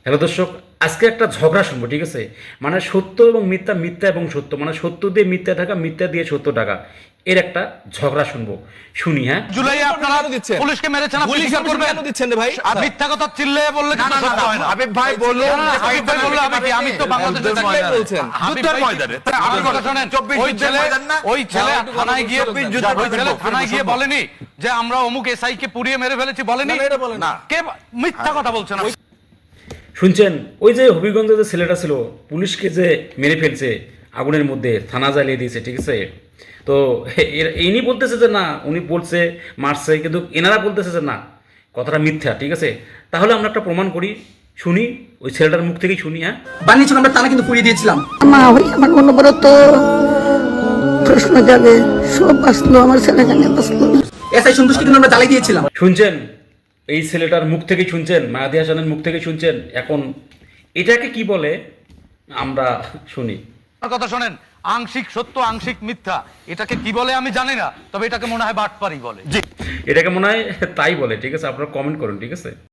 Hello দর্শক, আজকে একটা ঝগড়া শুনবো, ঠিক আছে? মানে সত্য এবং মিথ্যা, মিথ্যা এবং সত্য, মানে সত্য দিয়ে মিথ্যা টাকা, মিথ্যা দিয়ে সত্য টাকা, এর একটা ঝগড়া শুনবো। শুনি, হ্যাঁ? জুলাই আপনারা দিচ্ছেন পুলিশকে মেরেছেন, আপনি পুলিশ স্বীকার করবেন? কেন দিচ্ছেন রে ভাই? মিথ্যা কথা চিল্লে বললে কিন্তু সত্য হয় না। হাবিব ভাই বললো না, না, হাবিব ভাই বললো আমি কি? আমি তো বাংলাদেশের যুদ্ধের ময়দানে ময়দানে বলছেন। হাবিব ভাই ময়দানে। তাহলে আমার কথা শোনেন, 24 ওই ছেলে ময়দান না? ওই ছেলে হ্যাঁ, থানায় গিয়ে 24 যুদ্ধের ওই ছেলে ময়দান। থানায় গিয়ে বলেনি যে আমরা অমুক এসআই কে পুড়িয়ে মেরে ফেলেছি, বলেনি? না, না, এটা বলেনি। না, কে মিথ্যা কথা বলছেন? শুনছেন? ওই যে হবিগঞ্জে যে ছেলেটা ছিল, পুলিশকে যে মেরে ফেলছে আগুনের মধ্যে, থানা জ্বালিয়ে দিয়েছে, ঠিক আছে? তো ইনি বলতেছে যে না, উনি বলছে মারছে, কিন্তু এনারা বলতেছে যে না, কথাটা মিথ্যা, ঠিক আছে? তাহলে আমরা একটা প্রমাণ করি, শুনি, ওই ছেলেটার মুখ থেকেই শুনি, হ্যাঁ? বানিয়েছিল, আমরা তারা কিন্তু পুড়িয়ে দিয়েছিলাম। মা হই আমার অনবরত প্রশ্ন জাগে, সব বাঁচলো, আমার ছেলে কেন বাঁচলো না? এসআই সন্তুষ্টি কিন্তু আমরা জ্বালিয়ে দিয়েছিলাম। শুনছেন? এই ছেলেটার মুখ থেকেই শুনছেন, মাহাদি হাসানের মুখ থেকে শুনছেন। এখন এটাকে কি বলে আমরা শুনি। আমার কথা শোনেন, আংশিক সত্য আংশিক মিথ্যা, এটাকে কি বলে আমি জানি না, তবে এটাকে মনে হয় বাটপারি বলে। এটাকে মনে হয় তাই বলে, ঠিক আছে? আপনারা কমেন্ট করুন, ঠিক আছে?